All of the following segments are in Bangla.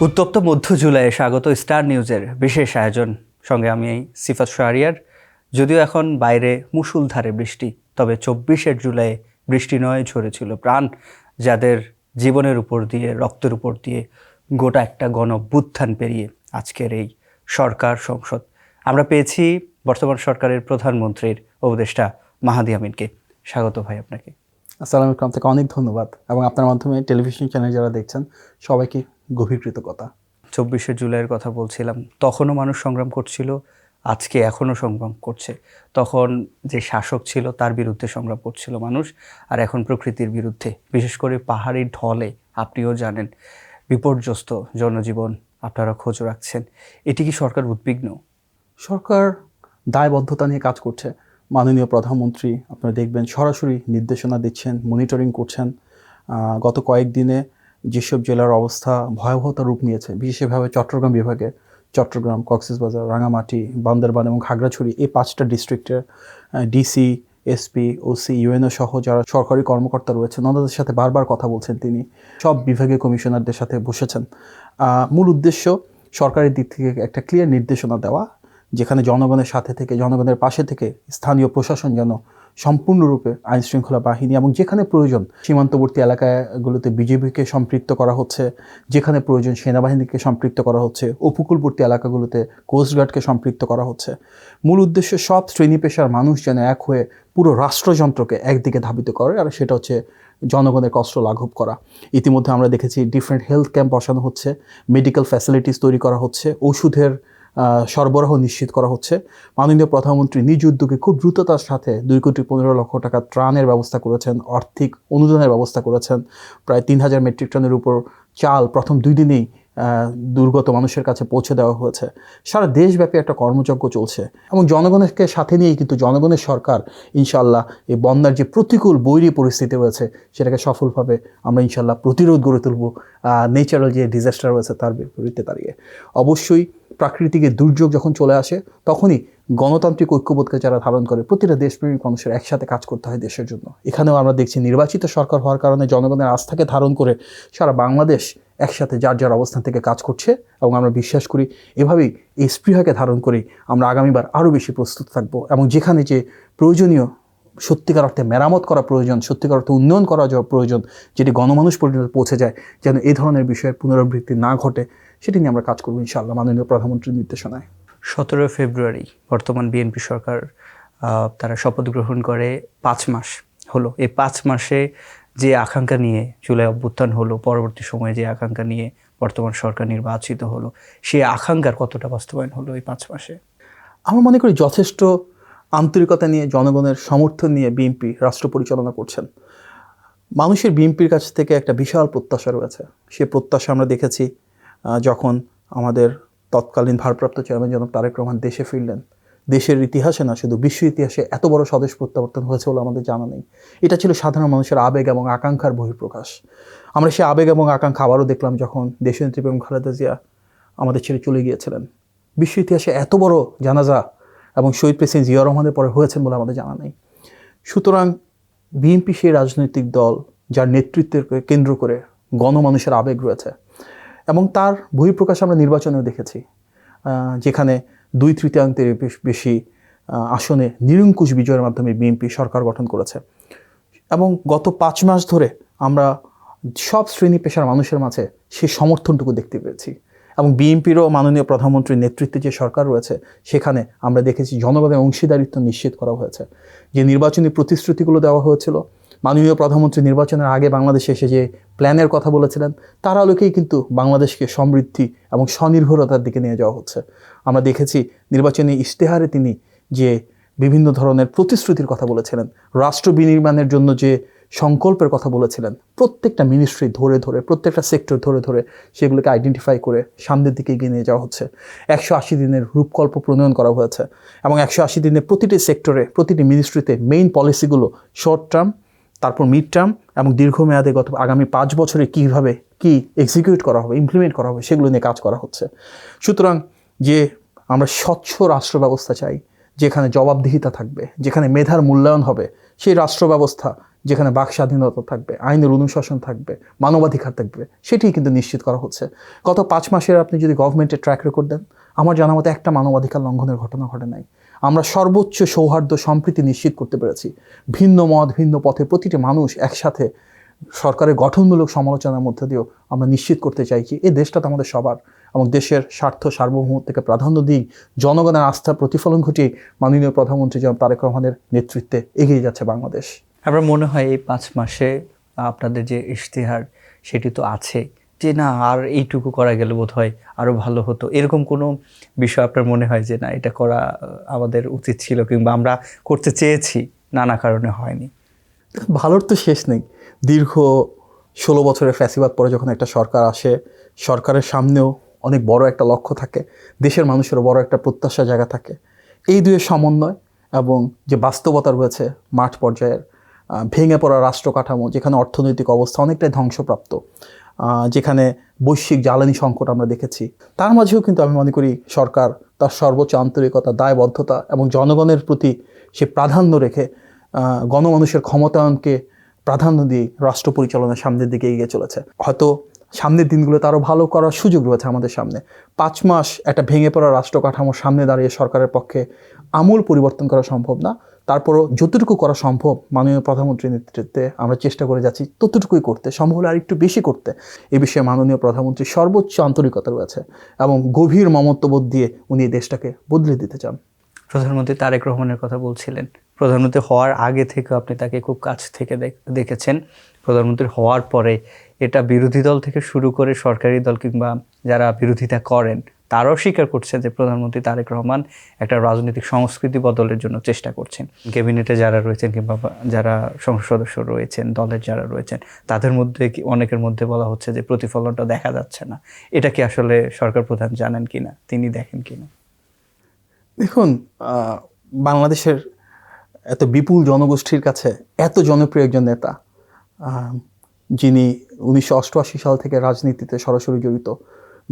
উত্তপ্ত মধ্য জুলাইয়ে স্বাগত স্টার নিউজের বিশেষ আয়োজন। সঙ্গে আমি সিফাত শাহরিয়ার। যদিও এখন বাইরে মুষলধারে বৃষ্টি, তবে 24 জুলাইয়ে বৃষ্টি নয়, ঝরেছিল প্রাণ, যাদের জীবনের উপর দিয়ে, রক্তের উপর দিয়ে গোটা একটা গণঅভ্যুত্থান পেরিয়ে আজকের এই সরকার সংসদ আমরা পেয়েছি বর্তমান সরকারের প্রধানমন্ত্রীর উপদেষ্টা মাহাদি আমিনকে। স্বাগত ভাই আপনাকে। আসসালামু আলাইকুম, আপনাকে অনেক ধন্যবাদ এবং আপনার মাধ্যমে টেলিভিশন চ্যানেল যারা দেখছেন সবাইকে গভীর কৃতজ্ঞতা। 24 জুলাইয়ের কথা বলছিলাম, তখনও মানুষ সংগ্রাম করছিল, আজকে এখনও সংগ্রাম করছে। তখন যে শাসক ছিল তার বিরুদ্ধে সংগ্রাম করছিল মানুষ, আর এখন প্রকৃতির বিরুদ্ধে, বিশেষ করে পাহাড়ি ঢলে আপনিও জানেন বিপর্যস্ত জনজীবন, আপনারা খোঁজ রাখছেন। এটি কি সরকার উদ্বিগ্ন? সরকার দায়বদ্ধতা নিয়ে কাজ করছে। মাননীয় প্রধানমন্ত্রী আপনারা দেখবেন সরাসরি নির্দেশনা দিচ্ছেন, মনিটরিং করছেন। গত কয়েকদিনে যেসব জেলার অবস্থা ভয়াবহতা রূপ নিয়েছে, বিশেষভাবে চট্টগ্রাম বিভাগে চট্টগ্রাম, কক্সবাজার, রাঙামাটি, বান্দরবান এবং খাগড়াছড়ি, এই 5টা ডিস্ট্রিক্টের ডিসি, এসপি, ওসি, ইউএনও সহ যারা সরকারি কর্মকর্তা রয়েছেন ওনাদের সাথে বারবার কথা বলছেন তিনি। সব বিভাগীয় কমিশনারদের সাথে বসেছেন। মূল উদ্দেশ্য সরকারের দিক থেকে একটা ক্লিয়ার নির্দেশনা দেওয়া, যেখানে জনগণের সাথে থেকে, জনগণের পাশে থেকে স্থানীয় প্রশাসন যেন সম্পূর্ণরূপে আইনশৃঙ্খলা বাহিনী এবং যেখানে প্রয়োজন সীমান্তবর্তী এলাকাগুলোতে বিজেপিকে সম্পৃক্ত করা হচ্ছে, যেখানে প্রয়োজন সেনাবাহিনীকে সম্পৃক্ত করা হচ্ছে, উপকূলবর্তী এলাকাগুলোতে কোস্টগার্ডকে সম্পৃক্ত করা হচ্ছে। মূল উদ্দেশ্য সব শ্রেণী পেশার মানুষ যেন এক হয়ে পুরো রাষ্ট্রযন্ত্রকে একদিকে ধাবিত করে, আর সেটা হচ্ছে জনগণের কষ্ট লাঘব করা। ইতিমধ্যে আমরা দেখেছি ডিফারেন্ট হেলথ ক্যাম্প বসানো হচ্ছে, মেডিকেল ফ্যাসিলিটিস তৈরি করা হচ্ছে, ওষুধের সরবরাহ নিশ্চিত করা হচ্ছে। মাননীয় প্রধানমন্ত্রী নিজ উদ্যোগে খুব দ্রুততার সাথে 2,15,00,000 টাকা ত্রাণের ব্যবস্থা করেছেন, আর্থিক অনুদানের ব্যবস্থা করেছেন। প্রায় 3,000 মেট্রিক টনের উপর চাল প্রথম 2 দিনেই দুর্গত মানুষের কাছে পৌঁছে দেওয়া হয়েছে। সারা দেশব্যাপী একটা কর্মযজ্ঞ চলছে এবং জনগণকে সাথে নিয়েই কিন্তু জনগণের সরকার ইনশাআল্লাহ এই বন্যার যে প্রতিকূল বৈরী পরিস্থিতি রয়েছে সেটাকে সফলভাবে আমরা ইনশাআল্লাহ প্রতিরোধ গড়ে তুলব। ন্যাচারাল যে ডিজাস্টার রয়েছে তার বিপরীতে দাঁড়িয়ে অবশ্যই প্রাকৃতিক দুর্যোগ যখন চলে আসে তখনই গণতান্ত্রিক ঐক্যবোধকে যারা ধারণ করে প্রতিটা দেশপ্রেমিক মানুষের একসাথে কাজ করতে হয় দেশের জন্য। এখানেও আমরা দেখছি নির্বাচিত সরকার হওয়ার কারণে জনগণের আস্থাকে ধারণ করে সারা বাংলাদেশ একসাথে যার যার অবস্থান থেকে কাজ করছে এবং আমরা বিশ্বাস করি এভাবেই এই স্পৃহাকে ধারণ করি আমরা আগামীবার আরও বেশি প্রস্তুত থাকবো এবং যেখানে যে প্রয়োজনীয় সত্যিকার অর্থে মেরামত করা প্রয়োজন, সত্যিকার অর্থে উন্নয়ন করা প্রয়োজন, যেটি গণমানুষ পর্যন্ত পৌঁছে যায়, যেন এই ধরনের বিষয়ের পুনরাবৃত্তি না ঘটে, সেটি নিয়ে আমরা কাজ করবো ইনশাআল্লাহ মাননীয় প্রধানমন্ত্রীর নির্দেশনায়। 17 ফেব্রুয়ারি বর্তমান বিএনপি সরকার তারা শপথ গ্রহণ করে। 5 মাস হলো। এই 5 মাসে যে আকাঙ্ক্ষা নিয়ে জুলাই অভ্যুত্থান হলো, পরবর্তী সময়ে যে আকাঙ্ক্ষা নিয়ে বর্তমান সরকার নির্বাচিত হলো, সেই আকাঙ্ক্ষার কতটা বাস্তবায়ন হলো এই 5 মাসে? আমরা মনে করি যথেষ্ট আন্তরিকতা নিয়ে, জনগণের সমর্থন নিয়ে বিএনপি রাষ্ট্র পরিচালনা করছেন। মানুষের বিএনপির কাছ থেকে একটা বিশাল প্রত্যাশা রয়েছে। সে প্রত্যাশা আমরা দেখেছি যখন আমাদের তৎকালীন ভারপ্রাপ্ত চেয়ারম্যান জনাব তারেক রহমান দেশে ফিরলেন। দেশের ইতিহাসে না, শুধু বিশ্ব ইতিহাসে এত বড় স্বদেশ প্রত্যাবর্তন হয়েছে বলে আমাদের জানা নেই। এটা ছিল সাধারণ মানুষের আবেগ এবং আকাঙ্ক্ষার বহিঃপ্রকাশ। আমরা সেই আবেগ এবং আকাঙ্ক্ষা আবারও দেখলাম যখন দেশনেত্রী বেগম খালেদা জিয়া আমাদের ছেড়ে চলে গিয়েছিলেন। বিশ্ব ইতিহাসে এত বড় জানাজা এবং শহীদ প্রেসিডেন্ট জিয়া রহমানের পরে হয়েছেন বলে আমাদের জানা নেই। সুতরাং বিএনপি সেই রাজনৈতিক দল যার নেতৃত্বের কেন্দ্র করে গণমানুষের আবেগ রয়েছে এবং তার বহিঃপ্রকাশ আমরা নির্বাচনেও দেখেছি, যেখানে 2/3 বেশি আসনে নিরঙ্কুশ বিজয়ের মাধ্যমে বিএনপি সরকার গঠন করেছে। এবং গত 5 মাস ধরে আমরা সব শ্রেণী পেশার মানুষের মাঝে সেই সমর্থনটুকু দেখতে পেয়েছি এবং বিএনপিরও মাননীয় প্রধানমন্ত্রীর নেতৃত্বে যে সরকার রয়েছে সেখানে আমরা দেখেছি জনগণের অংশীদারিত্ব নিশ্চিত করা হয়েছে। যে নির্বাচনী প্রতিশ্রুতিগুলো দেওয়া হয়েছিল, মাননীয় প্রধানমন্ত্রী নির্বাচনের আগে বাংলাদেশে এসে যে প্ল্যানের কথা বলেছিলেন, তার আলোকেই কিন্তু বাংলাদেশকে সমৃদ্ধি এবং স্বনির্ভরতার দিকে নিয়ে যাওয়া হচ্ছে। আমরা দেখেছি নির্বাচনী ইশতেহারে তিনি যে বিভিন্ন ধরনের প্রতিশ্রুতির কথা বলেছিলেন, রাষ্ট্র বিনির্মাণের জন্য যে সংকল্পের কথা বলেছিলেন, প্রত্যেকটা মিনিস্ট্রি ধরে ধরে, প্রত্যেকটা সেক্টর ধরে ধরে সেগুলোকে আইডেন্টিফাই করে সামনের দিকে এগিয়ে নিয়ে যাওয়া হচ্ছে। 180 দিনের রূপকল্প প্রণয়ন করা হয়েছে এবং 180 দিনে প্রতিটি সেক্টরে, প্রতিটি মিনিস্ট্রিতে মেইন পলিসিগুলো শর্ট টার্ম, তারপর মিড টার্ম এবং দীর্ঘমেয়াদে আগামী 5 বছরে কীভাবে কি এক্সিকিউট করা হবে, ইমপ্লিমেন্ট করা হবে, সেগুলো নিয়ে কাজ করা হচ্ছে। সুতরাং যে আমরা স্বচ্ছ রাষ্ট্র ব্যবস্থা চাই, যেখানে জবাবদিহিতা থাকবে, যেখানে মেধার মূল্যায়ন হবে, সেই রাষ্ট্র ব্যবস্থা যেখানে বাক স্বাধীনতা থাকবে, আইনের অনুশাসন থাকবে, মানবাধিকার থাকবে, সেটিই কিন্তু নিশ্চিত করা হচ্ছে। গত 5 মাসের আপনি যদি গভর্নমেন্টের ট্র্যাক রেকর্ড দেন, আমার জানা মতে একটা মানবাধিকার লঙ্ঘনের ঘটনা ঘটে নাই। আমরা সর্বোচ্চ সৌহার্দ্য সম্প্রীতি নিশ্চিত করতে পেরেছি। ভিন্ন মত ভিন্ন পথে প্রতিটি মানুষ একসাথে সরকারের গঠনমূলক সমালোচনার মধ্যে দিয়েও আমরা নিশ্চিত করতে চাইছি এই দেশটা তো আমাদের সবার, এবং দেশের স্বার্থ সার্বভৌমত্বকে প্রাধান্য দিই, জনগণের আস্থার প্রতিফলন ঘটিয়ে মাননীয় প্রধানমন্ত্রী জনাব তারেক রহমানের নেতৃত্বে এগিয়ে যাচ্ছে বাংলাদেশ। আমার মনে হয় এই 5 মাসে আপনাদের যে ইশতেহার সেটি তো আছে, যে না আর এইটুকু করা গেলে বোধ হয় আরও ভালো হতো, এরকম কোনো বিষয় আপনার মনে হয় যে না এটা করা আমাদের উচিত ছিল কিংবা আমরা করতে চেয়েছি নানা কারণে হয়নি? ভালোর তো শেষ নেই। দীর্ঘ 16 বছরের ফ্যাসিবাদ পরে যখন একটা সরকার আসে, সরকারের সামনেও অনেক বড় একটা লক্ষ্য থাকে, দেশের মানুষেরও বড় একটা প্রত্যাশা জায়গা থাকে। এই দুয়ের সমন্বয় এবং যে বাস্তবতা রয়েছে মাঠ পর্যায়ের, ভেঙে পড়া রাষ্ট্র কাঠামো, যেখানে অর্থনৈতিক অবস্থা অনেকটাই ধ্বংসপ্রাপ্ত, যেখানে বৈশ্বিক জ্বালানি সংকট আমরা দেখেছি, তার মাঝেও কিন্তু আমি মনে করি সরকার তার সর্বোচ্চ আন্তরিকতা, দায়বদ্ধতা এবং জনগণের প্রতি সে প্রাধান্য রেখে গণমানুষের ক্ষমতায়নকে প্রাধান্য দিয়ে রাষ্ট্র পরিচালনার সামনের দিকে এগিয়ে চলেছে। হয়তো সামনের দিনগুলোতে আরও ভালো করার সুযোগ রয়েছে আমাদের সামনে। 5 মাস একটা ভেঙে পড়া রাষ্ট্র কাঠামোর সামনে দাঁড়িয়ে সরকারের পক্ষে আমূল পরিবর্তন করা সম্ভব না। তারপরও যতটুকু করা সম্ভব মাননীয় প্রধানমন্ত্রীর নেতৃত্বে আমরা চেষ্টা করে যাচ্ছি ততটুকুই করতে, সম্ভব হলে আরেকটু বেশি করতে। এ বিষয়ে মাননীয় প্রধানমন্ত্রীর সর্বোচ্চ আন্তরিকতা রয়েছে এবং গভীর মমত্ববোধ দিয়ে উনি এই দেশটাকে বদলে দিতে চান। প্রধানমন্ত্রী তারেক রহমানের কথা বলছিলেন। প্রধানমন্ত্রী হওয়ার আগে থেকে আপনি তাকে খুব কাছ থেকে দেখেছেন। প্রধানমন্ত্রী হওয়ার পরে এটা বিরোধী দল থেকে শুরু করে সরকারি দল কিংবা যারা বিরোধিতা করেন তারাও স্বীকার করছে যে প্রধানমন্ত্রী তারেক রহমান একটা রাজনৈতিক সংস্কৃতি বদলের জন্য চেষ্টা করছেন। ক্যাবিনেটে যারা রয়েছেন কিংবা যারা সংসদ সদস্য রয়েছেন, দলের যারা রয়েছেন, তাদের মধ্যে অনেকের মধ্যে বলা হচ্ছে যে প্রতিফলনটা দেখা যাচ্ছে না। এটা কি আসলে সরকার প্রধান জানেন কিনা, তিনি দেখেন কিনা? দেখুন, বাংলাদেশের এত বিপুল জনগোষ্ঠীর কাছে এত জনপ্রিয় একজন নেতা, যিনি 1988 সাল থেকে রাজনীতিতে সরাসরি জড়িত,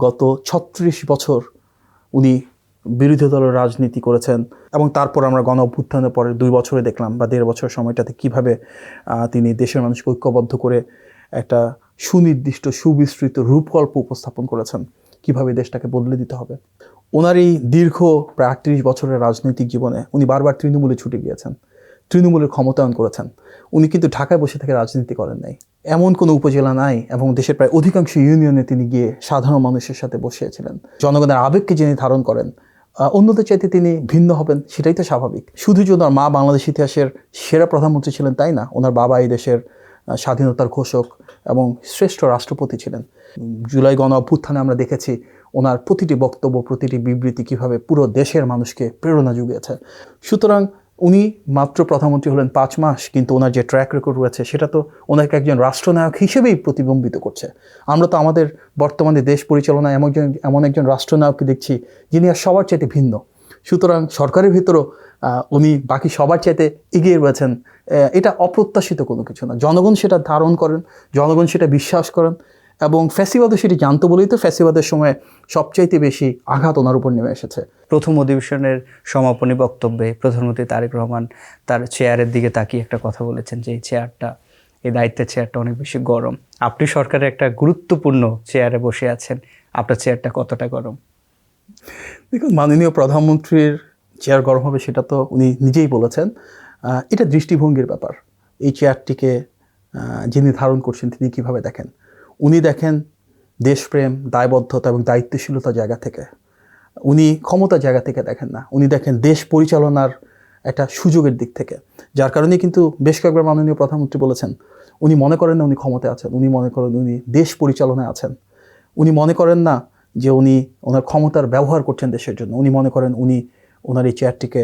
গত 36 বছর উনি বিরোধী দলের রাজনীতি করেছেন, এবং তারপর আমরা গণ অভ্যুত্থানের পরে 2 বছরে দেখলাম বা 1.5 বছর সময়টাতে কিভাবে তিনি দেশের মানুষকে ঐক্যবদ্ধ করে একটা সুনির্দিষ্ট সুবিস্তৃত রূপকল্প উপস্থাপন করেছেন কিভাবে দেশটাকে বদলে দিতে হবে। ওনার এই দীর্ঘ প্রায় 38 বছরের রাজনৈতিক জীবনে উনি বারবার তৃণমূলে ছুটে গিয়েছেন, তৃণমূলের ক্ষমতায়ন করেছেন। উনি কিন্তু ঢাকায় বসে থেকে রাজনীতি করেন নাই, এমন কোনো উপজেলা নাই, এবং দেশের প্রায় অধিকাংশ ইউনিয়নে তিনি গিয়ে সাধারণ মানুষের সাথে বসিয়েছিলেন। জনগণের আবেগকে যিনি ধারণ করেন, অন্যদের চাইতে তিনি ভিন্ন হবেন সেটাই তো স্বাভাবিক। শুধু যে ওনার মা বাংলাদেশ ইতিহাসের সেরা প্রধানমন্ত্রী ছিলেন তাই না, ওনার বাবা এই দেশের স্বাধীনতার ঘোষক এবং শ্রেষ্ঠ রাষ্ট্রপতি ছিলেন। জুলাই গণ অভ্যুত্থানে আমরা দেখেছি ওনার প্রতিটি বক্তব্য, প্রতিটি বিবৃতি কীভাবে পুরো দেশের মানুষকে প্রেরণা জুগিয়েছে। সুতরাং উনি মাত্র প্রধানমন্ত্রী হলেন 5 মাস, কিন্তু ওনার যে ট্র্যাক রেকর্ড রয়েছে সেটা তো ওনাকে একজন রাষ্ট্রনায়ক হিসেবেই প্রতিবিম্বিত করছে। আমরা তো আমাদের বর্তমানে দেশ পরিচালনায় এমন একজন রাষ্ট্রনায়ককে দেখছি যিনি আর সবার চাইতে ভিন্ন। সুতরাং সরকারের ভিতরেও উনি বাকি সবার চাইতে এগিয়ে রয়েছেন। এটা অপ্রত্যাশিত কোনো কিছু না। জনগণ সেটা ধারণ করেন, জনগণ সেটা বিশ্বাস করেন, এবং ফ্যাসিবাদও সেটি জানতো বলেই তো ফ্যাসিবাদের সময় সবচাইতে বেশি আঘাত ওনার উপর নেমে এসেছে। প্রথম অধিবেশনের সমাপনী বক্তব্যে প্রধানমন্ত্রী তারেক রহমান তার চেয়ারের দিকে তাকিয়ে একটা কথা বলেছেন যে এই দায়িত্বের চেয়ারটা অনেক বেশি গরম। আপনি সরকারের একটা গুরুত্বপূর্ণ চেয়ারে বসে আছেন, আপনার চেয়ারটা কতটা গরম? দেখুন, মাননীয় প্রধানমন্ত্রীর চেয়ার গরম হবে সেটা তো উনি নিজেই বলেছেন। এটা দৃষ্টিভঙ্গির ব্যাপার। এই চেয়ারটিকে যিনি ধারণ করছেন তিনি কিভাবে দেখেন। উনি দেখেন দেশপ্রেম, দায়বদ্ধতা এবং দায়িত্বশীলতার জায়গা থেকে। উনি ক্ষমতার জায়গা থেকে দেখেন না, উনি দেখেন দেশ পরিচালনার একটা সুযোগের দিক থেকে। যার কারণে কিন্তু বেশ কয়েকবার মাননীয় প্রধানমন্ত্রী বলেছেন উনি মনে করেন না উনি ক্ষমতায় আছেন, উনি মনে করেন উনি দেশ পরিচালনায় আছেন। উনি মনে করেন না যে উনি ওনার ক্ষমতার ব্যবহার করছেন দেশের জন্য। উনি মনে করেন উনি ওনার এই চেয়ারটিকে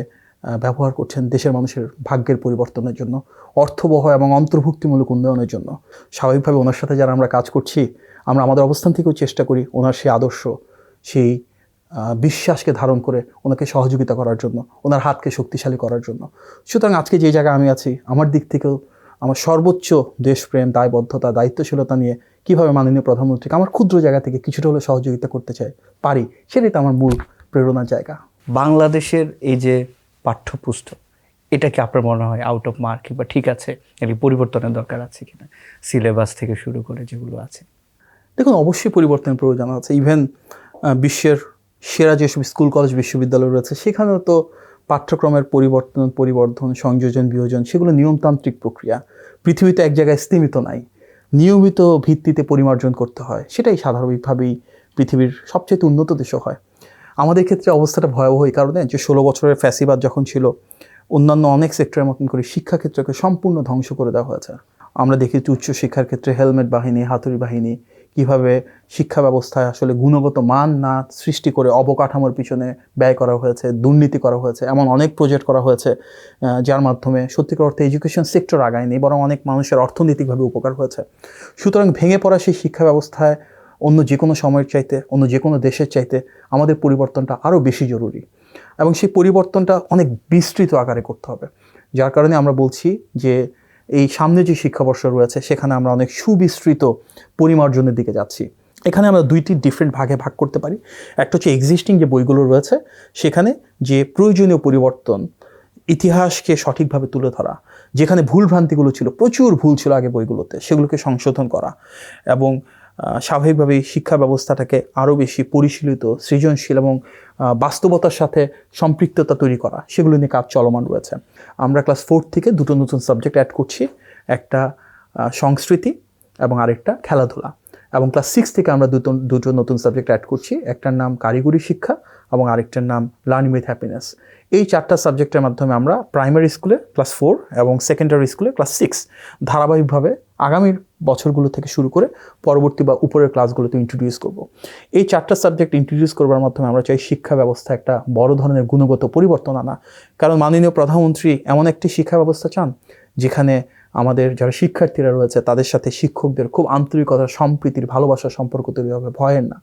ব্যবহার করছেন দেশের মানুষের ভাগ্যের পরিবর্তনের জন্য, অর্থবহ এবং অন্তর্ভুক্তিমূলক উন্নয়নের জন্য। স্বাভাবিকভাবে ওনার সাথে যারা আমরা কাজ করছি, আমরা আমাদের অবস্থান থেকেও চেষ্টা করি ওনার সেই আদর্শ, সেই বিশ্বাসকে ধারণ করে ওনাকে সহযোগিতা করার জন্য, ওনার হাতকে শক্তিশালী করার জন্য। সুতরাং আজকে যে জায়গায় আমি আছি, আমার দিক থেকেও আমার সর্বোচ্চ দেশপ্রেম, দায়বদ্ধতা, দায়িত্বশীলতা নিয়ে কীভাবে মাননীয় প্রধানমন্ত্রীকে আমার ক্ষুদ্র জায়গা থেকে কিছুটা হলেও সহযোগিতা করতে পারি, সেটাই তো আমার মূল প্রেরণার জায়গা। বাংলাদেশের এই যে পাঠ্যপুস্তক, এটা কি আপনার মনে হয় আউট অফ মার্ক কিংবা ঠিক আছে, এর পরিবর্তনের দরকার আছে কিনা, সিলেবাস থেকে শুরু করে যেগুলো আছে? দেখুন, অবশ্যই পরিবর্তনের প্রয়োজন আছে। ইভেন বিশ্বের সেরা যেসব স্কুল কলেজ বিশ্ববিদ্যালয় রয়েছে সেখানেও তো পাঠ্যক্রমের পরিবর্ধন, সংযোজন, বিয়োজন সেগুলো নিয়মতান্ত্রিক প্রক্রিয়া। পৃথিবীতে এক জায়গায় স্থিমিত নাই, নিয়মিত ভিত্তিতে পরিমার্জন করতে হয়। সেটাই স্বাভাবিকভাবেই পৃথিবীর সবচেয়ে উন্নত দেশও হয়। আমাদের ক্ষেত্রে অবস্থাটা ভয়াবহ এই কারণে যে 16 বছরের ফ্যাসিবাদ যখন ছিল, অন্যান্য অনেক সেক্টরের মতন করে শিক্ষাক্ষেত্রকে সম্পূর্ণ ধ্বংস করে দেওয়া হয়েছে। আমরা দেখেছি উচ্চশিক্ষার ক্ষেত্রে হেলমেট বাহিনী, হাতুড়ি বাহিনী কীভাবে শিক্ষা ব্যবস্থায় আসলে গুণগত মান না সৃষ্টি করে অবকাঠামোর পিছনে ব্যয় করা হয়েছে, দুর্নীতি করা হয়েছে। এমন অনেক প্রজেক্ট করা হয়েছে যার মাধ্যমে সত্যিকার অর্থে এডুকেশন সেক্টর আগায়নি, বরং অনেক মানুষের অর্থনৈতিকভাবে উপকার হয়েছে। সুতরাং ভেঙে পড়া সেই শিক্ষা ব্যবস্থায় অন্য যে কোনো সময়ের চাইতে, অন্য যে কোনো দেশের চাইতে আমাদের পরিবর্তনটা আরও বেশি জরুরি, এবং সেই পরিবর্তনটা অনেক বিস্তৃত আকারে করতে হবে। যার কারণে আমরা বলছি যে এই সামনে যে শিক্ষাবর্ষ রয়েছে সেখানে আমরা অনেক সুবিস্তৃত পরিমার্জনের দিকে যাচ্ছি। এখানে আমরা দুইটি ডিফারেন্ট ভাগে ভাগ করতে পারি। একটা হচ্ছে এক্সিস্টিং যে বইগুলো রয়েছে সেখানে যে প্রয়োজনীয় পরিবর্তন, ইতিহাসকে সঠিকভাবে তুলে ধরা, যেখানে ভুলভ্রান্তিগুলো ছিল, প্রচুর ভুল ছিল আগে বইগুলোতে, সেগুলোকে সংশোধন করা এবং স্বাভাবিকভাবেই শিক্ষা ব্যবস্থাটাকে আরও বেশি পরিশীলিত, সৃজনশীল এবং বাস্তবতার সাথে সম্পৃক্ততা তৈরি করা, সেগুলো নিয়ে কাজ চলমান রয়েছে। আমরা ক্লাস 4 থেকে দুটো নতুন সাবজেক্ট অ্যাড করছি, একটা সংস্কৃতি এবং আরেকটা খেলাধুলা। এবং ক্লাস 6 থেকে আমরা দুটো নতুন সাবজেক্ট অ্যাড করছি, একটার নাম কারিগরি শিক্ষা এবং আরেকটার নাম লার্নিং উইথ হ্যাপিনেস। এই 4টা সাবজেক্টের মাধ্যমে আমরা প্রাইমারি স্কুলে ক্লাস 4 এবং সেকেন্ডারি স্কুলে ক্লাস 6 ধারাবাহিকভাবে আগামীর বছরগুলো থেকে শুরু করে পরবর্তী বা উপরের ক্লাসগুলোতে ইন্ট্রোডিউস করব। এই 4টা সাবজেক্ট ইন্ট্রোডিউস করবার মাধ্যমে আমরা চাই শিক্ষা ব্যবস্থা একটা বড় ধরনের গুণগত পরিবর্তন আনা। কারণ মাননীয় প্রধানমন্ত্রী এমন একটি শিক্ষা ব্যবস্থা চান যেখানে আমাদের যারা শিক্ষার্থীরা রয়েছে তাদের সাথে শিক্ষকদের খুব আন্তরিকতা, সম্প্রীতির, ভালোবাসার সম্পর্ক তৈরি হবে, ভয়ের না।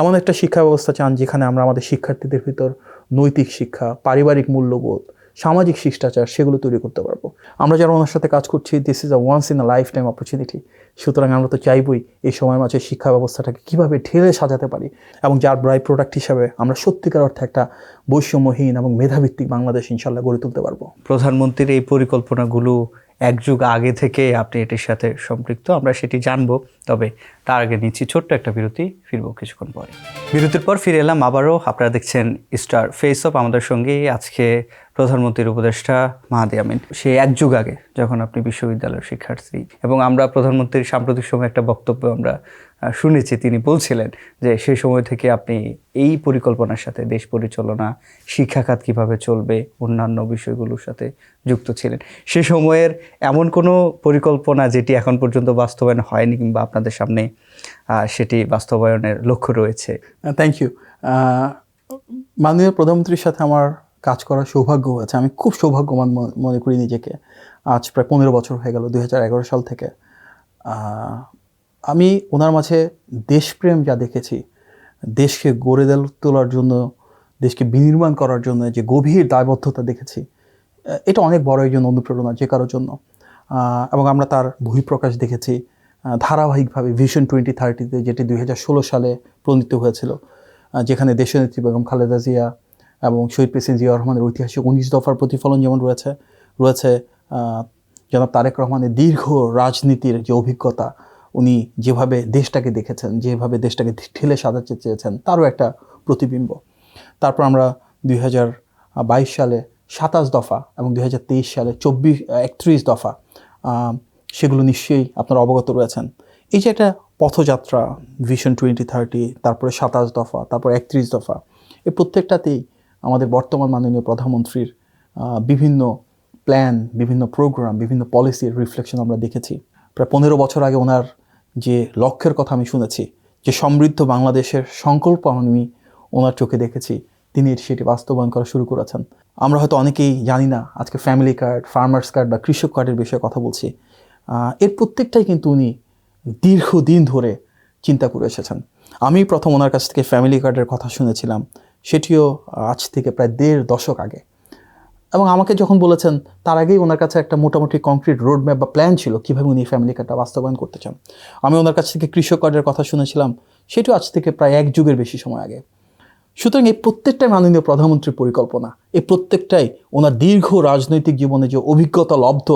এমন একটা শিক্ষা ব্যবস্থা চান যেখানে আমরা আমাদের শিক্ষার্থীদের ভিতর নৈতিক শিক্ষা, পারিবারিক মূল্যবোধ, সামাজিক শিষ্টাচার সেগুলো তৈরি করতে পারবো। আমরা যারা ওনার সাথে কাজ করছি, this is a once in a lifetime opportunity. সুতরাং আমরা তো চাইবই এই সময়ের মাঝে শিক্ষা ব্যবস্থাটাকে কীভাবে ঢেলে সাজাতে পারি এবং যার বাই প্রোডাক্ট হিসাবে আমরা সত্যিকার অর্থে একটা বৈষম্যহীন এবং মেধাভিত্তিক বাংলাদেশ ইনশাল্লাহ গড়ে তুলতে পারবো। প্রধানমন্ত্রীর এই পরিকল্পনাগুলো এক যুগ আগে থেকে আপনি এটির সাথে সম্পৃক্ত, আমরা সেটি জানবো। তবে তার আগে নিচ্ছি ছোট্ট একটা বিরতি, ফিরবো কিছুক্ষণ পরে। বিরতির পর ফিরে এলাম আবারও। আপনারা দেখছেন স্টার ফেস অফ। আমাদের সঙ্গে আজকে প্রধানমন্ত্রীর উপদেষ্টা মাহাদি আমিন। সে এক যুগ আগে যখন আপনি বিশ্ববিদ্যালয়ের শিক্ষার্থী, এবং আমরা প্রধানমন্ত্রীর সাম্প্রতিক সময় একটা বক্তব্য আমরা শুনেছি, তিনি বলছিলেন যে সেই সময় থেকে আপনি এই পরিকল্পনার সাথে দেশ পরিচালনা, শিক্ষাখাত কিভাবে চলবে, অন্যান্য বিষয়গুলোর সাথে যুক্ত ছিলেন। সে সময়ের এমন কোনো পরিকল্পনা যেটি এখন পর্যন্ত বাস্তবায়ন হয়নি কিংবা আপনাদের সামনে সেটি বাস্তবায়নের লক্ষ্য রয়েছে? Thank you. মাননীয় প্রধানমন্ত্রীর সাথে আমার কাজ করার সৌভাগ্য হয়েছে। আমি খুব সৌভাগ্যবান মনে করি নিজেকে। আজ প্রায় 15 বছর হয়ে গেল, 2011 সাল থেকে। আমি ওনার মাঝে দেশপ্রেম যা দেখেছি, দেশকে গড়ে তোলার জন্য, দেশকে বিনির্মাণ করার জন্য যে গভীর দায়বদ্ধতা দেখেছি, এটা অনেক বড় একজন অনুপ্রেরণা যে কারোর জন্য। এবং আমরা তার বহিঃপ্রকাশ দেখেছি ধারাবাহিকভাবে ভিশন 2030-তে, যেটি 2016 সালে প্রণীত হয়েছিল, যেখানে দেশনেত্রী বেগম খালেদা জিয়া এবং শহীদ প্রেসিডেন্ট জিয়াউর রহমানের ঐতিহাসিক 19 দফার প্রতিফলন যেমন রয়েছে জনাব তারেক রহমানের দীর্ঘ রাজনীতির যে অভিজ্ঞতা, উনি যেভাবে দেশটাকে দেখেছেন, যেভাবে দেশটাকে ঠেলে সাজাতে চেয়েছেন, তারও একটা প্রতিবিম্ব। তারপর আমরা 2022 সালে 27 দফা এবং 2023 সালে 31 দফা, সেগুলো নিশ্চয়ই আপনারা অবগত রয়েছেন। এই যে একটা পথযাত্রা, ভিশন 2030, তারপরে 27 দফা, তারপর 31 দফা, এই প্রত্যেকটাতেই আমাদের বর্তমান মাননীয় প্রধানমন্ত্রীর বিভিন্ন প্ল্যান, বিভিন্ন প্রোগ্রাম, বিভিন্ন পলিসির রিফ্লেকশন আমরা দেখেছি। প্রায় 15 বছর আগে ওনার যে লক্ষ্যের কথা আমি শুনেছি, যে সমৃদ্ধ বাংলাদেশের সংকল্প আমি ওনার চোখে দেখেছি, তিনি সেটি বাস্তবায়ন করা শুরু করেছেন। আমরা হয়তো অনেকেই জানি না আজকে ফ্যামিলি কার্ড, ফার্মার্স কার্ড বা কৃষক কার্ডের বিষয়ে কথা বলছি। এর প্রত্যেকটাই কিন্তু উনি দীর্ঘদিন ধরে চিন্তা করে এসেছেন। আমি প্রথম ওনার কাছ থেকে ফ্যামিলি কার্ডের কথা শুনেছিলাম, সেটিও আজ থেকে প্রায় 1.5 দশক আগে। এবং আমাকে যখন বলেছেন, তার আগেই ওনার কাছে একটা মোটামুটি কংক্রিট রোড ম্যাপ বা প্ল্যান ছিল কীভাবে উনি ফ্যামিলি কার্ডটা বাস্তবায়ন করতে চান। আমি ওনার কাছ থেকে কৃষক কার্ডের কথা শুনেছিলাম, সেটিও আজ থেকে প্রায় 1 যুগের বেশি সময় আগে। সুতরাং এই প্রত্যেকটাই মাননীয় প্রধানমন্ত্রীর পরিকল্পনা, এই প্রত্যেকটাই ওনার দীর্ঘ রাজনৈতিক জীবনে যে অভিজ্ঞতা লব্ধ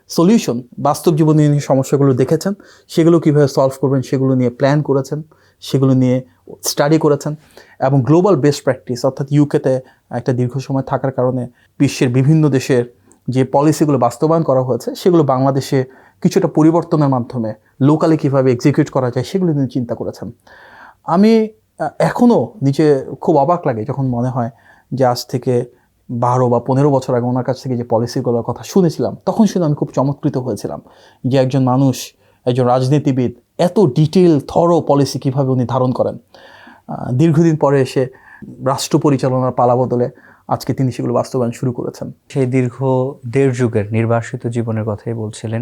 সলিউশন, বাস্তব জীবনে নিয়ে সমস্যাগুলো দেখেছেন, সেগুলো কীভাবে সলভ করবেন সেগুলো নিয়ে প্ল্যান করেছেন, সেগুলো নিয়ে স্টাডি করেছেন এবং গ্লোবাল বেস্ট প্র্যাকটিস অর্থাৎ ইউকেতে একটা দীর্ঘ সময় থাকার কারণে বিশ্বের বিভিন্ন দেশের যে পলিসিগুলো বাস্তবায়ন করা হয়েছে সেগুলো বাংলাদেশে কিছুটা পরিবর্তনের মাধ্যমে লোকালি কীভাবে এক্সিকিউট করা যায় সেগুলো নিয়ে চিন্তা করেছেন। আমি এখনও নিজে খুব অবাক লাগে যখন মনে হয় যে আজ থেকে 12 বা 15 বছর আগে ওনার কাছ থেকে যে পলিসিগুলোর কথা শুনেছিলাম, তখন শুনে আমি খুব চমৎকৃত হয়েছিলাম যে একজন মানুষ, একজন রাজনীতিবিদ এত ডিটেল থরো পলিসি কীভাবে উনি ধারণ করেন। দীর্ঘদিন পরে এসে রাষ্ট্র পরিচালনার পালা বদলে আজকে তিনি সেগুলো বাস্তবায়ন শুরু করেছেন। সেই দীর্ঘ 1.5 যুগের নির্বাসিত জীবনের কথাই বলছিলেন।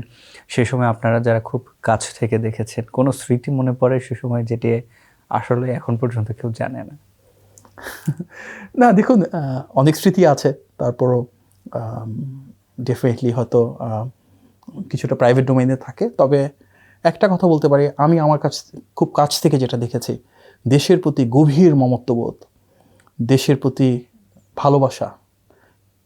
সে সময় আপনারা যারা খুব কাছ থেকে দেখেছেন, কোনো স্মৃতি মনে পড়ে সে সময় যেটি আসলে এখন পর্যন্ত কেউ জানে না? না দেখুন, অনেক স্মৃতি আছে, তারপরও ডেফিনেটলি হয়তো কিছুটা প্রাইভেট ডোমেইনে থাকে। তবে একটা কথা বলতে পারি, আমি আমার খুব কাছ থেকে যেটা দেখেছি, দেশের প্রতি গভীর মমত্ববোধ, দেশের প্রতি ভালোবাসা,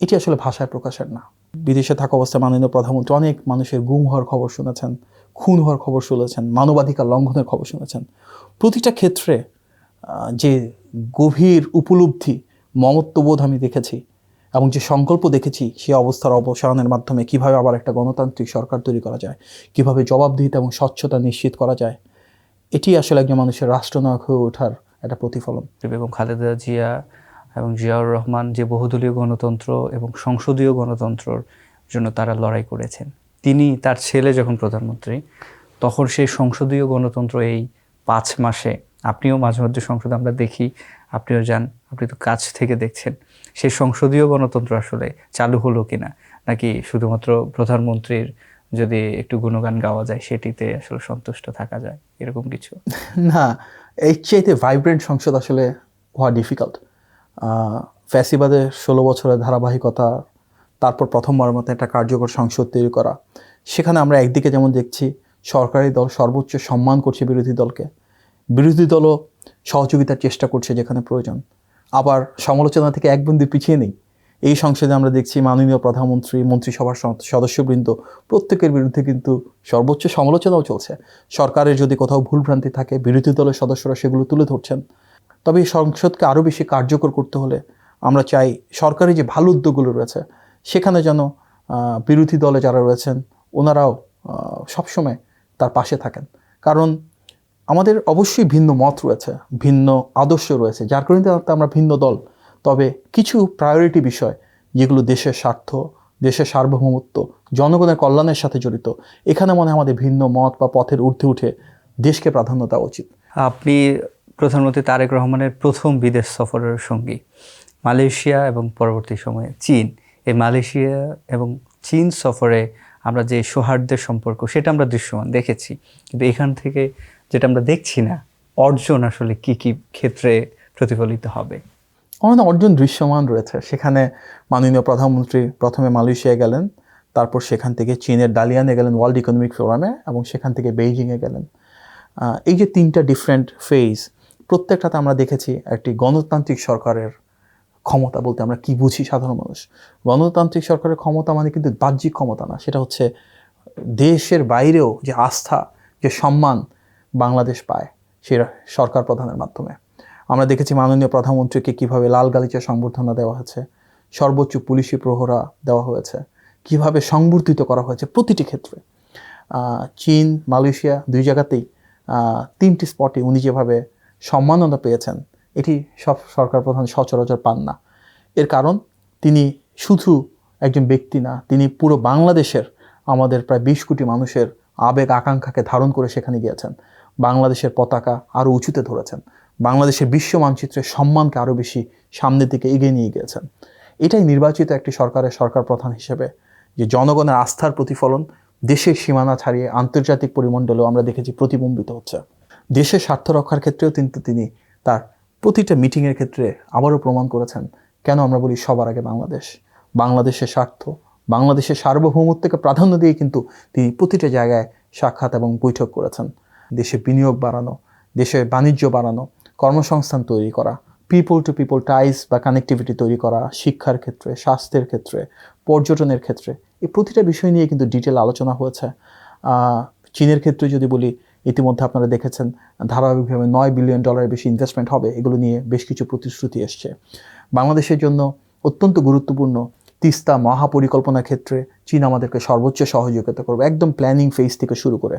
এটি আসলে ভাষায় প্রকাশের না। বিদেশে থাকা অবস্থায় মাননীয় প্রধানমন্ত্রী অনেক মানুষের গুম হওয়ার খবর শুনেছেন, খুন হওয়ার খবর শুনেছেন, মানবাধিকার লঙ্ঘনের খবর শুনেছেন। প্রতিটা ক্ষেত্রে যে গভীর উপলব্ধি, মমত্ববোধ আমি দেখেছি এবং যে সংকল্প দেখেছি, সে অবস্থার অবসানের মাধ্যমে কীভাবে আবার একটা গণতান্ত্রিক সরকার তৈরি করা যায়, কীভাবে জবাবদিহিতা এবং স্বচ্ছতা নিশ্চিত করা যায়, এটি আসলে একজন মানুষের রাষ্ট্রনায়ক হয়ে ওঠার একটা প্রতিফলন। বেগম খালেদা জিয়া এবং জিয়াউর রহমান যে বহুদলীয় গণতন্ত্র এবং সংসদীয় গণতন্ত্রর জন্য তারা লড়াই করেছেন, তিনি তার ছেলে যখন প্রধানমন্ত্রী, তখন সেই সংসদীয় গণতন্ত্র এই 5 মাসে, আপনিও মাঝে মধ্যে সংসদে আমরা দেখি, আপনিও যান, আপনি তো কাছ থেকে দেখছেন, সেই সংসদীয় গণতন্ত্র আসলে চালু হলো কিনা, নাকি শুধুমাত্র প্রধানমন্ত্রীর যদি একটু গুণগান গাওয়া যায় সেটিতে আসলে সন্তুষ্ট থাকা যায়, এরকম কিছু? না, এর চাইতে ভাইব্রেন্ট সংসদ আসলে হওয়া ডিফিকাল্ট। ফ্যাসিবাদের 16 বছরের ধারাবাহিকতা, তারপর প্রথমবার মতো একটা কার্যকর সংসদ তৈরি করা, সেখানে আমরা একদিকে যেমন দেখছি সরকারি দল সর্বোচ্চ সম্মান করছে বিরোধী দলকে, বিরোধী দলও সহযোগিতার চেষ্টা করছে যেখানে প্রয়োজন, আবার সমালোচনা থেকে এক বিন্দু পিছিয়ে নেই। এই সংসদে আমরা দেখছি মাননীয় প্রধানমন্ত্রী, মন্ত্রিসভার সদস্যবৃন্দ প্রত্যেকের বিরুদ্ধে কিন্তু সর্বোচ্চ সমালোচনাও চলছে। সরকারের যদি কোথাও ভুলভ্রান্তি থাকে, বিরোধী দলের সদস্যরা সেগুলো তুলে ধরছেন। তবে এই সংসদকে আরও বেশি কার্যকর করতে হলে আমরা চাই সরকারি যে ভালো উদ্যোগগুলো রয়েছে সেখানে যেন বিরোধী দলে যারা রয়েছেন ওনারাও সবসময় তার পাশে থাকেন। কারণ আমাদের অবশ্যই ভিন্ন মত রয়েছে, ভিন্ন আদর্শ রয়েছে, যার কারণে আমরা ভিন্ন দল। তবে কিছু প্রায়োরিটি বিষয় যেগুলো দেশের স্বার্থ, দেশের সার্বভৌমত্ব, জনগণের কল্যাণের সাথে জড়িত, এখানে মনে হয় আমাদের ভিন্ন মত বা পথের ঊর্ধ্বে উঠে দেশকে প্রাধান্য দেওয়া উচিত। আপনি প্রধানমন্ত্রী তারেক রহমানের প্রথম বিদেশ সফরের সঙ্গী, মালয়েশিয়া এবং পরবর্তী সময়ে চীন। এই মালয়েশিয়া এবং চীন সফরে আমরা যে সৌহার্দ্যের সম্পর্ক সেটা আমরা দৃশ্যমান দেখেছি, কিন্তু এখান থেকে যেটা আমরা দেখছি না, অর্জন আসলে কি কি ক্ষেত্রে প্রতিফলিত হবে? অনেক অর্জন দৃশ্যমান রয়েছে। সেখানে মাননীয় প্রধানমন্ত্রী প্রথমে মালয়েশিয়ায় গেলেন, তারপর সেখান থেকে চীনের ডালিয়ানে গেলেন ওয়ার্ল্ড ইকোনমিক ফোরামে, এবং সেখান থেকে বেইজিংয়ে গেলেন। এই যে 3টা ডিফারেন্ট ফেজ, প্রত্যেকটাতে আমরা দেখেছি একটি গণতান্ত্রিক সরকারের ক্ষমতা বলতে আমরা কি বুঝি সাধারণ মানুষ। গণতান্ত্রিক সরকারের ক্ষমতা মানে কিন্তু বাহ্যিক ক্ষমতা না, সেটা হচ্ছে দেশের বাইরেও যে আস্থা, যে সম্মান বাংলাদেশ পায় সে সরকার প্রধানের মাধ্যমে। আমরা দেখেছি মাননীয় প্রধানমন্ত্রীকে কীভাবে লাল গালিচা সংবর্ধনা দেওয়া হয়েছে, সর্বোচ্চ পুলিশি প্রহরা দেওয়া হয়েছে, কীভাবে সংবর্ধিত করা হয়েছে প্রতিটি ক্ষেত্রে। চীন, মালয়েশিয়া 2 জায়গাতেই 3টি স্পটে উনি যেভাবে সম্মাননা পেয়েছেন, এটি সব সরকার প্রধান সচরাচর পান না। এর কারণ তিনি শুধু একজন ব্যক্তি না, তিনি পুরো বাংলাদেশের, আমাদের প্রায় 20 কোটি মানুষের আবেগ আকাঙ্ক্ষাকে ধারণ করে সেখানে গিয়েছেন। বাংলাদেশের পতাকা আরও উঁচুতে ধরেছেন, বাংলাদেশের বিশ্ব মানচিত্রের সম্মানকে আরও বেশি সামনের দিকে এগিয়ে নিয়ে গিয়েছেন। এটাই নির্বাচিত একটি সরকারের সরকার প্রধান হিসেবে যে জনগণের আস্থার প্রতিফলন দেশের সীমানা ছাড়িয়ে আন্তর্জাতিক পরিমণ্ডলেও আমরা দেখেছি প্রতিবিম্বিত হচ্ছে। দেশের স্বার্থ রক্ষার ক্ষেত্রেও কিন্তু তিনি তার প্রতিটা মিটিংয়ের ক্ষেত্রে আবারও প্রমাণ করেছেন কেন আমরা বলি সবার আগে বাংলাদেশ, বাংলাদেশের স্বার্থ, বাংলাদেশের সার্বভৌমত্বকে প্রাধান্য দিয়ে কিন্তু তিনি প্রতিটা জায়গায় সাক্ষাৎ এবং বৈঠক করেছেন। দেশে বিনিয়োগ বাড়ানো, দেশের বাণিজ্য বাড়ানো, কর্মসংস্থান তৈরি করা, পিপল টু পিপল টাইস বা কানেক্টিভিটি তৈরি করা, শিক্ষার ক্ষেত্রে, স্বাস্থ্যের ক্ষেত্রে, পর্যটনের ক্ষেত্রে, এই প্রতিটা বিষয় নিয়ে কিন্তু ডিটেল আলোচনা হয়েছে। চীনের ক্ষেত্রে যদি বলি, ইতিমধ্যে আপনারা দেখেছেন ধারাবাহিকভাবে $9 বিলিয়ন বেশি ইনভেস্টমেন্ট হবে, এগুলো নিয়ে বেশ কিছু প্রতিশ্রুতি এসছে। বাংলাদেশের জন্য অত্যন্ত গুরুত্বপূর্ণ তিস্তা মহাপরিকল্পনার ক্ষেত্রে চীন আমাদেরকে সর্বোচ্চ সহযোগিতা করবে, একদম প্ল্যানিং ফেজ থেকে শুরু করে।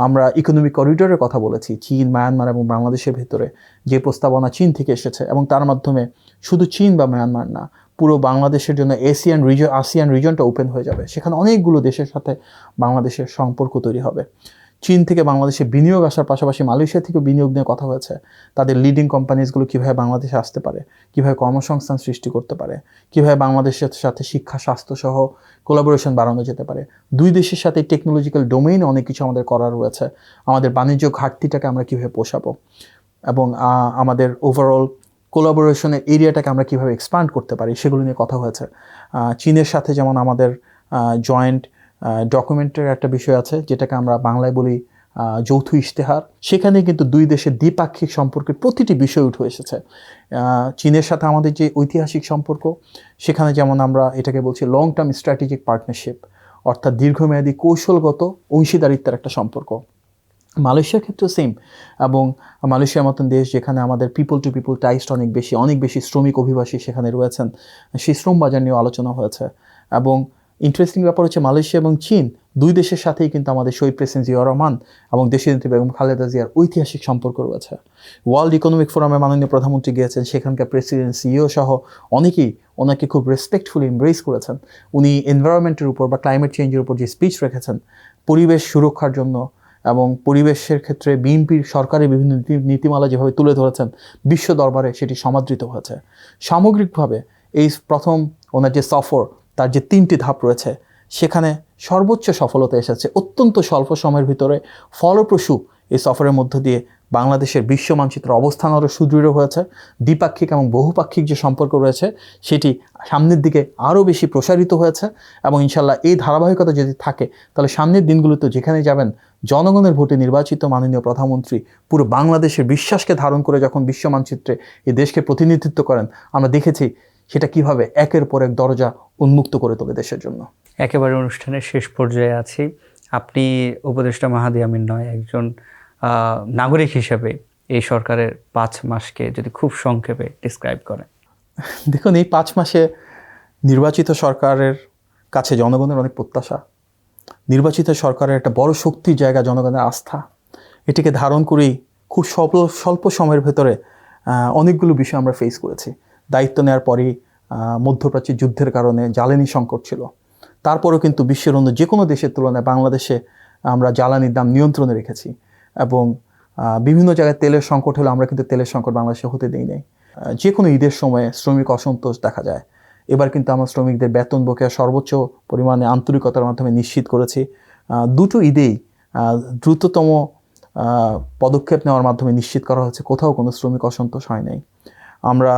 আমরা ইকোনমিক করিডোরের কথা বলেছি, চীন, মায়ানমার এবং বাংলাদেশের ভেতরে যে প্রস্তাবনা চীন থেকে এসেছে, এবং তার মাধ্যমে শুধু চীন বা মায়ানমার না, পুরো বাংলাদেশের জন্য আসিয়ান রিজনটা ওপেন হয়ে যাবে। সেখানে অনেকগুলো দেশের সাথে বাংলাদেশের সম্পর্ক তৈরি হবে। চীন থেকে বাংলাদেশে বিনিয়োগ আসার পাশাপাশি মালয়েশিয়া থেকে বিনিয়োগ নিয়ে কথা হয়েছে। তাদের লিডিং কোম্পানিজগুলো কীভাবে বাংলাদেশে আসতে পারে, কীভাবে কর্মসংস্থান সৃষ্টি করতে পারে, কীভাবে বাংলাদেশের সাথে শিক্ষা, স্বাস্থ্য সহ কোলাবোরেশন বাড়ানো যেতে পারে। দুই দেশের সাথে টেকনোলজিক্যাল ডোমেইনে অনেক কিছু আমাদের করার রয়েছে। আমাদের বাণিজ্য ঘাটতিটাকে আমরা কীভাবে পোষাবো, এবং আমাদের ওভারঅল কোলাবোরেশনের এরিয়াটাকে আমরা কীভাবে এক্সপ্যান্ড করতে পারি, সেগুলো নিয়ে কথা হয়েছে। চীনের সাথে যেমন আমাদের জয়েন্ট ডকুমেন্টের একটা বিষয় আছে, যেটাকে আমরা বাংলায় বলি যৌথ ইশতেহার। সেখানে কিন্তু দুই দেশের দ্বিপাক্ষিক সম্পর্কের প্রতিটি বিষয় উঠে এসেছে। চীনের সাথে আমাদের যে ঐতিহাসিক সম্পর্ক, সেখানে যেমন আমরা এটাকে বলছি লং টার্ম স্ট্র্যাটেজিক পার্টনারশিপ, অর্থাৎ দীর্ঘমেয়াদী কৌশলগত অংশীদারিত্বের একটা সম্পর্ক। মালয়েশিয়ার ক্ষেত্রেও সেম, এবং মালয়েশিয়ার মতন দেশ যেখানে আমাদের পিপল টু পিপল টাইসটা অনেক বেশি শ্রমিক অভিবাসী সেখানে রয়েছেন, সেই শ্রম বাজার নিয়েও আলোচনা হয়েছে। এবং ইন্টারেস্টিং ব্যাপার হচ্ছে, মালয়েশিয়া এবং চীন দুই দেশের সাথেই কিন্তু আমাদের শহীদ প্রেসিডেন্ট জিয়াউর রহমান এবং দেশনেত্রী বেগম খালেদা জিয়ার ঐতিহাসিক সম্পর্ক রয়েছে। ওয়ার্ল্ড ইকোনমিক ফোরামে মাননীয় প্রধানমন্ত্রী গিয়েছেন, সেখানকার প্রেসিডেন্ট, সিইও সহ অনেকেই ওনাকে খুব রেসপেক্টফুলি এমব্রেস করেছেন। উনি এনভায়রনমেন্টের উপর বা ক্লাইমেট চেঞ্জের উপর যে স্পিচ রেখেছেন, পরিবেশ সুরক্ষার জন্য এবং পরিবেশের ক্ষেত্রে বিএনপির সরকারের বিভিন্ন নীতিমালা যেভাবে তুলে ধরেছেন, বিশ্ব দরবারে সেটি সমাদৃত হয়েছে। সামগ্রিকভাবে এই প্রথম ওনার যে সফর, তার যে 3টি ধাপ রয়েছে, সেখানে সর্বোচ্চ সফলতা এসেছে। অত্যন্ত স্বল্প সময়ের ভিতরে ফলপ্রসূ এই সফরের মধ্য দিয়ে বাংলাদেশের বিশ্ব মানচিত্র অবস্থান আরও সুদৃঢ় হয়েছে। দ্বিপাক্ষিক এবং বহুপাক্ষিক যে সম্পর্ক রয়েছে, সেটি সামনের দিকে আরও বেশি প্রসারিত হয়েছে। এবং ইনশাল্লাহ এই ধারাবাহিকতা যদি থাকে, তাহলে সামনের দিনগুলোতে যেখানে যাবেন, জনগণের ভোটে নির্বাচিত মাননীয় প্রধানমন্ত্রী পুরো বাংলাদেশের বিশ্বাসকে ধারণ করে যখন বিশ্ব মানচিত্রে এই দেশকে প্রতিনিধিত্ব করেন, আমরা দেখেছি সেটা কিভাবে একের পর এক দরজা উন্মুক্ত করে তোলে দেশের জন্য। একেবারে অনুষ্ঠানের শেষ পর্যায়ে আছি। আপনি উপদেষ্টা মাহাদি আমিন নয়, একজন নাগরিক হিসেবে এই সরকারের 5 মাসকে যদি খুব সংক্ষেপে ডিসক্রাইব করেন। দেখুন, এই 5 মাসে নির্বাচিত সরকারের কাছে জনগণের অনেক প্রত্যাশা, নির্বাচিত সরকারের একটা বড় শক্তির জায়গা জনগণের আস্থা। এটিকে ধারণ করেই খুব স্বল্প সময়ের ভেতরে অনেকগুলো বিষয় আমরা ফেস করেছি। দায়িত্ব নেওয়ার পরেই মধ্যপ্রাচ্যের যুদ্ধের কারণে জ্বালানি সংকট ছিল। তারপরেও কিন্তু বিশ্বের অন্য যে কোনো দেশের তুলনায় বাংলাদেশে আমরা জ্বালানির দাম নিয়ন্ত্রণে রেখেছি, এবং বিভিন্ন জায়গায় তেলের সংকট হলে আমরা কিন্তু তেলের সংকট বাংলাদেশে হতে দিই নাই। যে কোনো ঈদের সময়ে শ্রমিক অসন্তোষ দেখা যায়। এবার কিন্তু আমরা শ্রমিকদের বেতন বকেয়া সর্বোচ্চ পরিমাণে আন্তরিকতার মাধ্যমে নিশ্চিত করেছি। দুটো ঈদেই দ্রুততম পদক্ষেপ নেওয়ার মাধ্যমে নিশ্চিত করা হচ্ছে, কোথাও কোনো শ্রমিক অসন্তোষ হয় নাই। আমরা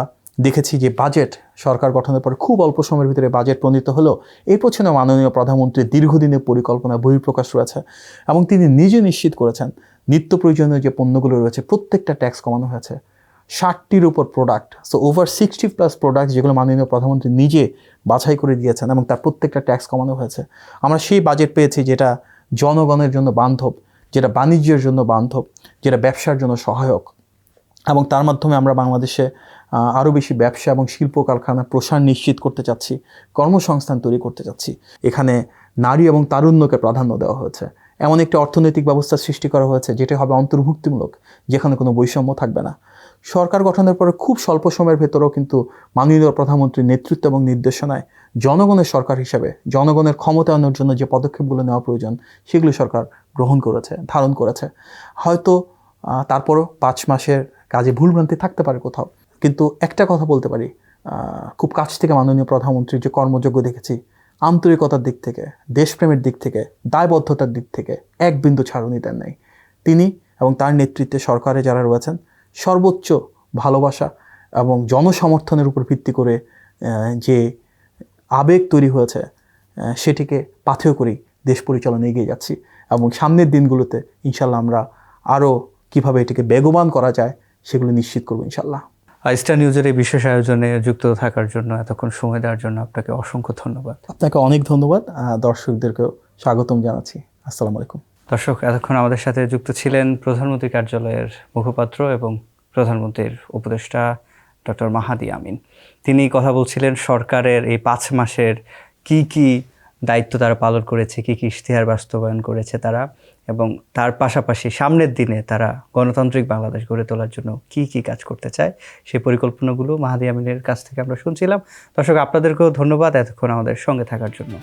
দেখেছি যে বাজেট সরকার গঠনের পর খুব অল্প সময়ের ভিতরে বাজেট প্রণীত হলো। এর পেছনে মাননীয় প্রধানমন্ত্রীর দীর্ঘদিনের পরিকল্পনা বহিঃপ্রকাশ রয়েছে, এবং তিনি নিজে নিশ্চিত করেছেন নিত্য প্রয়োজনীয় যে পণ্যগুলো রয়েছে প্রত্যেকটা ট্যাক্স কমানো হয়েছে। 60টির উপর প্রোডাক্ট, সো ওভার 60+ প্রোডাক্ট, যেগুলো মাননীয় প্রধানমন্ত্রী নিজে বাছাই করে দিয়েছেন, এবং তার প্রত্যেকটা ট্যাক্স কমানো হয়েছে। আমরা সেই বাজেট পেয়েছি যেটা জনগণের জন্য বান্ধব, যেটা বাণিজ্যের জন্য বান্ধব, যেটা ব্যবসার জন্য সহায়ক, এবং তার মাধ্যমে আমরা বাংলাদেশে আরও বেশি ব্যবসা এবং শিল্প কারখানা প্রসার নিশ্চিত করতে চাচ্ছি, কর্মসংস্থান তৈরি করতে চাচ্ছি। এখানে নারী এবং তারুণ্যকে প্রাধান্য দেওয়া হয়েছে। এমন একটি অর্থনৈতিক ব্যবস্থা সৃষ্টি করা হয়েছে যেটি হবে অন্তর্ভুক্তিমূলক, যেখানে কোনো বৈষম্য থাকবে না। সরকার গঠনের পরে খুব স্বল্প সময়ের ভেতরেও কিন্তু মাননীয় প্রধানমন্ত্রীর নেতৃত্ব এবং নির্দেশনায় জনগণের সরকার হিসেবে জনগণের ক্ষমতায়নের জন্য যে পদক্ষেপগুলো নেওয়া প্রয়োজন, সেগুলো সরকার গ্রহণ করেছে, ধারণ করেছে। হয়তো তারপরও 5 মাসের কাজে ভুলভ্রান্তি থাকতে পারে কোথাও, কিন্তু একটা কথা বলতে পারি, খুব কাছ থেকে মাননীয় প্রধানমন্ত্রীর যে কর্মযোগ্য দেখেছি, আন্তরিকতার দিক থেকে, দেশপ্রেমের দিক থেকে, দায়বদ্ধতার দিক থেকে এক বিন্দু ছাড়ুনি দেন নাই। তিনি এবং তার নেতৃত্বে সরকারে যারা রয়েছেন, সর্বোচ্চ ভালোবাসা এবং জনসমর্থনের উপর ভিত্তি করে যে আবেগ তৈরি হয়েছে, সেটিকে পাথেয় করেই দেশ পরিচালনা এগিয়ে যাচ্ছি। এবং সামনের দিনগুলোতে ইনশাল্লাহ আমরা আরও কীভাবে এটিকে বেগবান করা যায় সেগুলো নিশ্চিত করবো ইনশাল্লাহ। স্টার নিউজের এই বিশেষ আয়োজনে যুক্ত থাকার জন্য, এতক্ষণ সময় দেওয়ার জন্য আপনাকে অসংখ্য ধন্যবাদ। আপনাকে অনেক ধন্যবাদ, দর্শকদেরকেও স্বাগতম জানাচ্ছি। আসসালামু আলাইকুম। দর্শক, এতক্ষণ আমাদের সাথে যুক্ত ছিলেন প্রধানমন্ত্রী কার্যালয়ের মুখপাত্র এবং প্রধানমন্ত্রীর উপদেষ্টা ডক্টর মাহাদি আমিন। তিনি কথা বলছিলেন সরকারের এই 5 মাসের কি কি দায়িত্ব তারা পালন করেছে, কি কি ইশতেহার বাস্তবায়ন করেছে তারা, এবং তার পাশাপাশি সামনের দিনে তারা গণতান্ত্রিক বাংলাদেশ গড়ে তোলার জন্য কি কি কাজ করতে চায় সেই পরিকল্পনাগুলো মাহাদি আমিনের কাছ থেকে আমরা শুনছিলাম। দর্শক, আপনাদেরকেও ধন্যবাদ এতক্ষণ আমাদের সঙ্গে থাকার জন্য।